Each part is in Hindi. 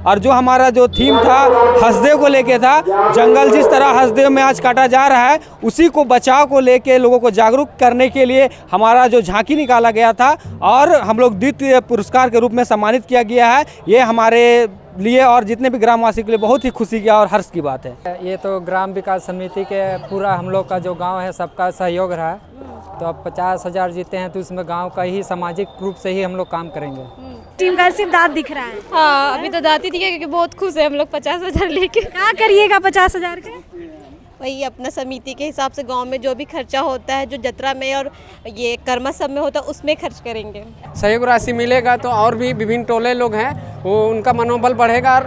और जो हमारा जो थीम था हसदेव को लेके था, जंगल जिस तरह हसदेव में आज काटा जा रहा है उसी को बचाव को लेके लोगों को जागरूक करने के लिए हमारा जो झांकी निकाला गया था और हम लोग द्वितीय पुरस्कार के रूप में सम्मानित किया गया है। ये हमारे लिए और जितने भी ग्रामवासी के लिए बहुत ही खुशी की और हर्ष की बात है। ये तो ग्राम विकास समिति के पूरा हम लोग का जो गांव है सबका सहयोग रहा है, तो अब 50,000 जीते हैं तो उसमें गांव का ही सामाजिक रूप से ही हम लोग काम करेंगे। टीम का सिर्फ दांत दिख रहा है। हाँ, अभी तो दांत ही दिखे क्योंकि बहुत खुश है हम लोग 50,000 लेके। क्या करिएगा 50,000 का? वही अपना समिति के हिसाब से गांव में जो भी खर्चा होता है, जो जतरा में और ये कर्मा सब में होता है उसमें खर्च करेंगे। सहयोग राशि मिलेगा तो और भी विभिन्न टोले लोग हैं वो उनका मनोबल बढ़ेगा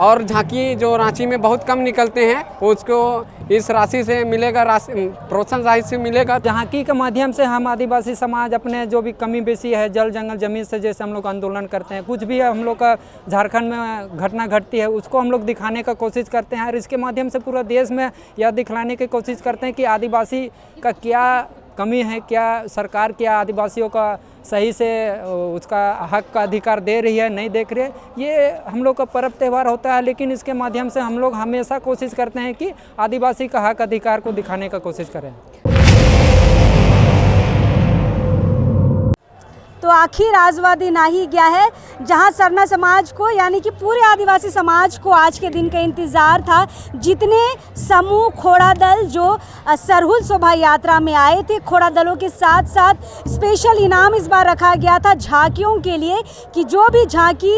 और झांकी जो रांची में बहुत कम निकलते हैं वो उसको इस राशि से मिलेगा, राशि प्रोत्साहन राशि से मिलेगा। झांकी के माध्यम से हम आदिवासी समाज अपने जो भी कमी बेसी है जल जंगल जमीन से जैसे हम लोग आंदोलन करते हैं, कुछ भी हम लोग का झारखंड में घटना घटती है उसको हम लोग दिखाने का कोशिश करते हैं और इसके माध्यम से पूरा देश में यह दिखलाने की कोशिश करते हैं कि आदिवासी का क्या कमी है, क्या सरकार क्या आदिवासियों का सही से उसका हक का अधिकार दे रही है, नहीं देख रही है। ये हम लोग का पर्व त्यौहार होता है, लेकिन इसके माध्यम से हम लोग हमेशा कोशिश करते हैं कि आदिवासी का हक अधिकार को दिखाने का कोशिश करें। तो आखिर आजवादी ना ही गया है, जहां सरना समाज को यानी कि पूरे आदिवासी समाज को आज के दिन का इंतज़ार था। जितने समूह खोड़ा दल जो सरहुल शोभा यात्रा में आए थे, खोड़ा दलों के साथ साथ स्पेशल इनाम इस बार रखा गया था झांकियों के लिए कि जो भी झांकी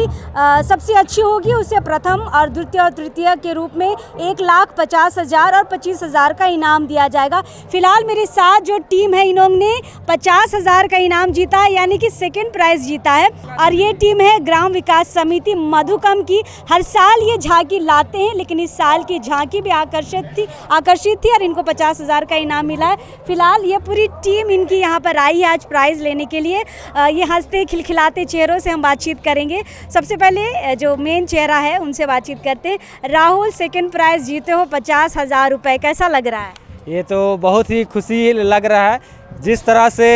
सबसे अच्छी होगी उसे प्रथम और द्वितीय और तृतीय के रूप में 1,50,000 और 25,000 का इनाम दिया जाएगा। फिलहाल मेरे साथ जो टीम है इन्होंने 50,000 का इनाम जीता है यानी कि सेकेंड प्राइज जीता है और ये टीम है ग्राम विकास समिति मधुकम की। हर साल ये झांकी लाते हैं लेकिन इस साल की झांकी भी आकर्षित थी और इनको 50,000 का इनाम मिला है। फिलहाल ये पूरी टीम इनकी यहाँ पर आई है आज प्राइज़ लेने के लिए। ये हंसते खिलखिलाते चेहरों से हम बातचीत करेंगे। सबसे पहले जो मेन चेहरा है उनसे बातचीत करते हैं। राहुल, सेकेंड प्राइज़ जीते हो 50,000 रुपये, कैसा लग रहा है? ये तो बहुत ही खुशी लग रहा है। जिस तरह से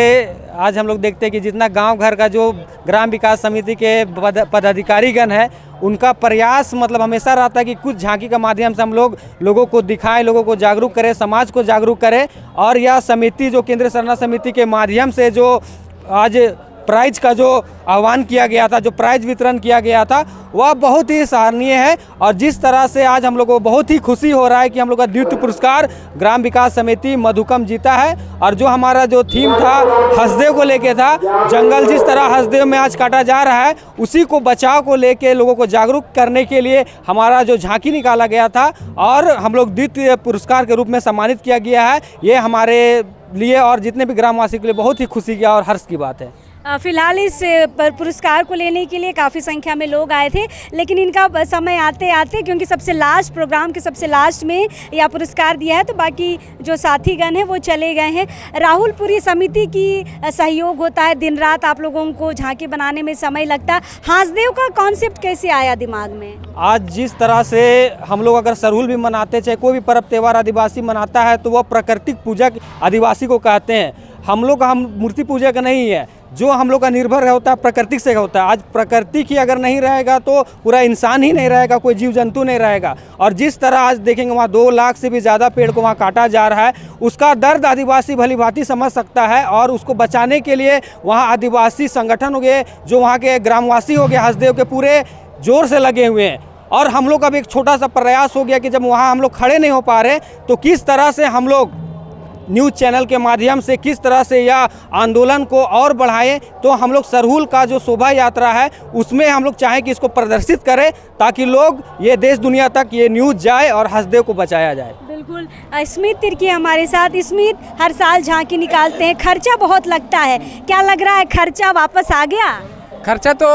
आज हम लोग देखते हैं कि जितना गांव घर का जो ग्राम विकास समिति के पदाधिकारीगण है उनका प्रयास मतलब हमेशा रहता है कि कुछ झांकी के माध्यम से हम लोग लोगों को दिखाएं, लोगों को जागरूक करें, समाज को जागरूक करें। और यह समिति जो केंद्रीय सरना समिति के माध्यम से जो आज प्राइज का जो आह्वान किया गया था, जो प्राइज वितरण किया गया था, वह बहुत ही सराहनीय है। और जिस तरह से आज हम लोग को बहुत ही खुशी हो रहा है कि हम लोग का द्वितीय पुरस्कार ग्राम विकास समिति मधुकम जीता है। और जो हमारा जो थीम था हसदेव को लेके था, जंगल जिस तरह हसदेव में आज काटा जा रहा है उसी को बचाव को लेके लोगों को जागरूक करने के लिए हमारा जो झांकी निकाला गया था और हम लोग द्वितीय पुरस्कार के रूप में सम्मानित किया गया है। ये हमारे लिए और जितने भी ग्रामवासी के लिए बहुत ही खुशी की और हर्ष की बात है। फिलहाल इस पुरस्कार को लेने के लिए काफ़ी संख्या में लोग आए थे, लेकिन इनका समय आते आते क्योंकि सबसे लास्ट प्रोग्राम के सबसे लास्ट में यह पुरस्कार दिया है तो बाकी जो साथीगण हैं वो चले गए हैं। राहुल, पूरी समिति की सहयोग होता है, दिन रात आप लोगों को झांकी बनाने में समय लगता है। हसदेव का कॉन्सेप्ट कैसे आया दिमाग में? आज जिस तरह से हम लोग अगर सरहुल भी मनाते, चाहे कोई भी पर्व त्यौहार आदिवासी मनाता है तो वह प्राकृतिक पूजक आदिवासी को कहते हैं। हम लोग मूर्ति पूजा का नहीं है, जो हम लोग का निर्भर होता है प्रकृति से होता है। आज प्रकृति ही अगर नहीं रहेगा तो पूरा इंसान ही नहीं रहेगा, कोई जीव जंतु नहीं रहेगा। और जिस तरह आज देखेंगे वहाँ 2 लाख से भी ज़्यादा पेड़ को वहाँ काटा जा रहा है, उसका दर्द आदिवासी भली भांति समझ सकता है। और उसको बचाने के लिए वहाँ आदिवासी संगठन हो गए, जो वहाँ के ग्रामवासी हो गए, हसदेव के पूरे जोर से लगे हुए हैं। और हम लोग का भी एक छोटा सा प्रयास हो गया कि जब वहाँ हम लोग खड़े नहीं हो पा रहे तो किस तरह से हम लोग न्यूज़ चैनल के माध्यम से किस तरह से यह आंदोलन को और बढ़ाएं। तो हम लोग सरहुल का जो शोभा यात्रा है उसमें हम लोग चाहें कि इसको प्रदर्शित करें ताकि लोग ये देश दुनिया तक ये न्यूज़ जाए और हसदेव को बचाया जाए। बिल्कुल। स्मित तिर्की हमारे साथ। स्मित, हर साल झांकी निकालते हैं, खर्चा बहुत लगता है, क्या लग रहा है खर्चा वापस आ गया? खर्चा तो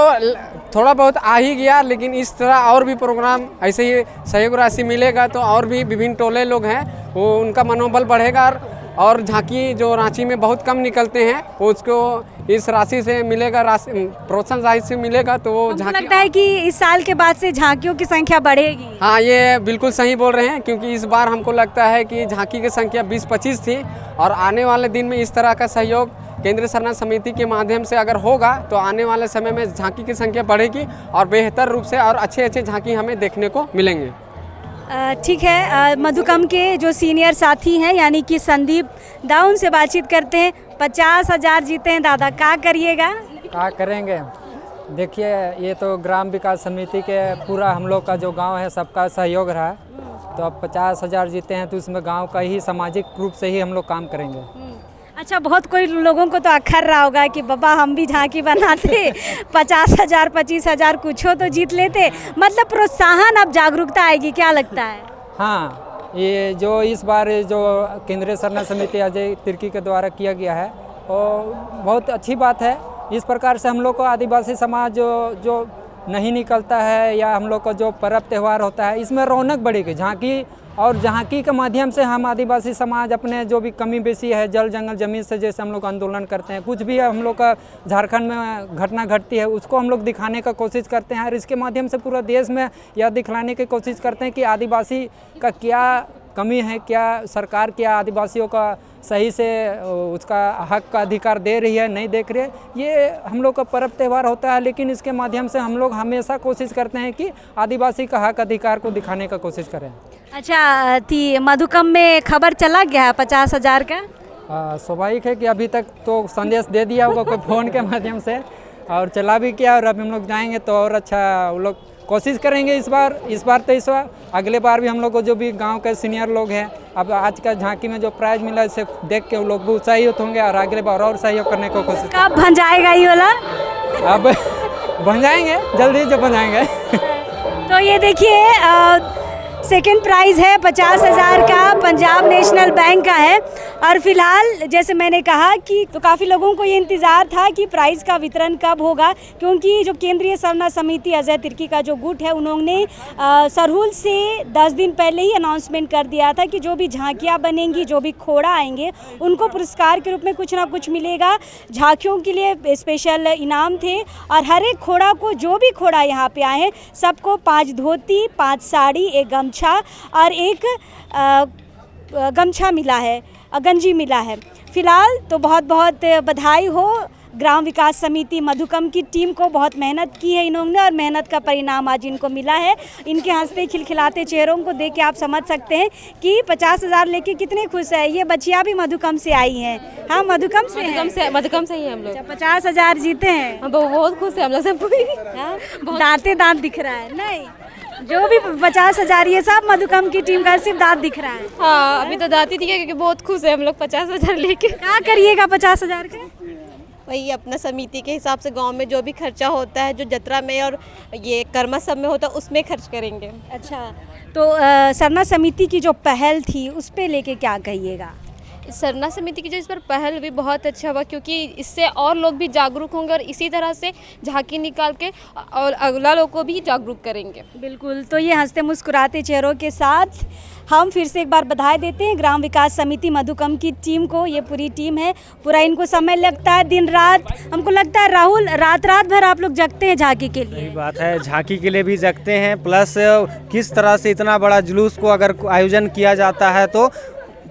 थोड़ा बहुत आ ही गया, लेकिन इस तरह और भी प्रोग्राम ऐसे ही सहयोग राशि मिलेगा तो और भी विभिन्न टोले लोग हैं वो उनका मनोबल बढ़ेगा और झांकी जो रांची में बहुत कम निकलते हैं वो उसको इस राशि से मिलेगा, प्रोत्साहन राशि से मिलेगा, तो वो हमको झांकी लगता है कि इस साल के बाद से झांकियों की संख्या बढ़ेगी। हाँ, ये बिल्कुल सही बोल रहे हैं, क्योंकि इस बार हमको लगता है कि झांकी की संख्या 20-25 थी और आने वाले दिन में इस तरह का सहयोग केंद्रीय सरना समिति के माध्यम से अगर होगा तो आने वाले समय में झांकी की संख्या बढ़ेगी और बेहतर रूप से और अच्छे झांकी हमें देखने को मिलेंगे। ठीक है, मधुकम के जो सीनियर साथी हैं यानी कि संदीप दा, उनसे बातचीत करते हैं। 50,000 जीते हैं दादा, क्या करिएगा? क्या करेंगे, देखिए ये तो ग्राम विकास समिति के पूरा हम लोग का जो गांव है सबका सहयोग रहा है, तो अब 50,000 जीते हैं तो उसमें गांव का ही सामाजिक रूप से ही हम लोग काम करेंगे। अच्छा, बहुत कोई लोगों को तो अखर रहा होगा कि बाबा हम भी झांकी बनाते 50,000 25,000 कुछ हो तो जीत लेते, मतलब प्रोत्साहन, अब जागरूकता आएगी, क्या लगता है? हाँ, ये जो इस बार जो केंद्रीय सरना समिति अजय तिर्की के द्वारा किया गया है वो बहुत अच्छी बात है। इस प्रकार से हम लोग को आदिवासी समाज जो नहीं निकलता है या हम लोग को जो पर्व त्यौहार होता है इसमें रौनक बढ़ेगी। झांकी और झांकी के माध्यम से हम आदिवासी समाज अपने जो भी कमी बेसी है जल जंगल ज़मीन से, जैसे हम लोग आंदोलन करते हैं, कुछ भी हम लोग का झारखंड में घटना घटती है उसको हम लोग दिखाने का कोशिश करते हैं और इसके माध्यम से पूरा देश में यह दिखलाने की कोशिश करते हैं कि आदिवासी का क्या कमी है, क्या सरकार क्या आदिवासियों का सही से उसका हक का अधिकार दे रही है, नहीं देख रही है। ये हम लोग का पर्व त्यौहार होता है, लेकिन इसके माध्यम से हम लोग हमेशा कोशिश करते हैं कि आदिवासी का हक अधिकार को दिखाने का कोशिश करें। अच्छा, मधुकम में खबर चला गया है 50,000 का? स्वाभाविक है कि अभी तक तो संदेश दे दिया होगा कोई फ़ोन के माध्यम से और चला भी किया, और अब हम लोग जाएंगे तो और अच्छा वो लोग कोशिश करेंगे इस बार तो इस बार, अगले बार भी हम लोग को जो भी गांव के सीनियर लोग हैं, अब आज का झांकी में जो प्राइज मिला इसे देख के वो लोग भी उत्साहित होंगे और अगले बार और सहयोग करने को कोशिश। कब बन जाएगा ये वाला? अब बन जाएंगे, जल्दी जब बन जाएंगे। तो ये देखिए सेकंड प्राइज़ है 50,000 का, पंजाब नेशनल बैंक का है। और फिलहाल जैसे मैंने कहा कि तो काफ़ी लोगों को ये इंतज़ार था कि प्राइज़ का वितरण कब होगा, क्योंकि जो केंद्रीय सरना समिति अजय तिर्की का जो गुट है उन्होंने सरहुल से 10 दिन पहले ही अनाउंसमेंट कर दिया था कि जो भी झांकियाँ बनेंगी, जो भी खोड़ा आएंगे उनको पुरस्कार के रूप में कुछ ना कुछ मिलेगा। झांकियों के लिए स्पेशल इनाम थे और हर एक खोड़ा को, जो भी खोड़ा यहाँ पे आए हैं सबको 5 धोती, 5 साड़ी, एक गमछा और एक गमछा मिला है, गंजी मिला है। फिलहाल तो बहुत बहुत बधाई हो ग्राम विकास समिति मधुकम की टीम को, बहुत मेहनत की है इन्होंने और मेहनत का परिणाम आज इनको मिला है। इनके हंसते खिलखिलाते चेहरों को देख के आप समझ सकते हैं कि 50,000 लेके कितने खुश है। ये बच्चियाँ भी मधुकम से आई हैं। हाँ, मधुकम से ही हैं हम लोग। 50,000 जीते हैं, हम बहुत खुश हैं हम लोग सब। दांते दांत दिख रहा है, नहीं जो भी 50,000 ये सब मधुकम की टीम का सिर्फ दांत दिख रहा है। हाँ, अभी तो दांत दिखे क्योंकि बहुत खुश है हम लोग 50,000 लेके। क्या करिएगा 50,000 का? वही अपना समिति के हिसाब से गांव में जो भी खर्चा होता है, जो जतरा में और ये कर्मा सब में होता है उसमें खर्च करेंगे। अच्छा, तो सरना समिति की जो पहल थी उस पे लेके क्या कहिएगा? सरना समिति की जो इस पर पहल भी बहुत अच्छा हुआ, क्योंकि इससे और लोग भी जागरूक होंगे और इसी तरह से झांकी निकाल के और अगला लोग को भी जागरूक करेंगे। बिल्कुल, तो ये हंसते मुस्कुराते चेहरों के साथ हम फिर से एक बार बधाई देते हैं ग्राम विकास समिति मधुकम की टीम को। ये पूरी टीम है, पूरा इनको समय लगता है, दिन रात। हमको लगता है राहुल, रात भर आप लोग जगते हैं झांकी के लिए। सही बात है, झांकी के लिए भी जगते हैं, प्लस किस तरह से इतना बड़ा जुलूस को अगर आयोजन किया जाता है तो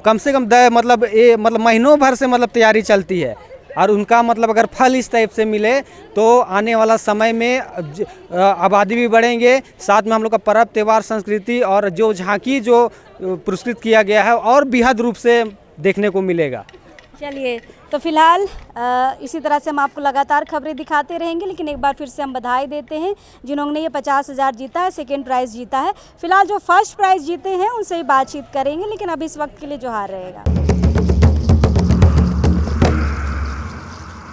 कम से कम मतलब महीनों भर से तैयारी चलती है और उनका अगर फल इस टाइप से मिले तो आने वाला समय में आबादी भी बढ़ेंगे, साथ में हम लोग का पर्व त्यौहार संस्कृति और जो झांकी जो पुरस्कृत किया गया है और बेहद रूप से देखने को मिलेगा। चलिए, तो फिलहाल इसी तरह से हम आपको लगातार खबरें दिखाते रहेंगे, लेकिन एक बार फिर से हम बधाई देते हैं जिन्होंने ये 50,000 जीता है, सेकेंड प्राइज़ जीता है। फिलहाल जो फर्स्ट प्राइज़ जीते हैं उनसे ही बातचीत करेंगे, लेकिन अभी इस वक्त के लिए जोहार रहेगा।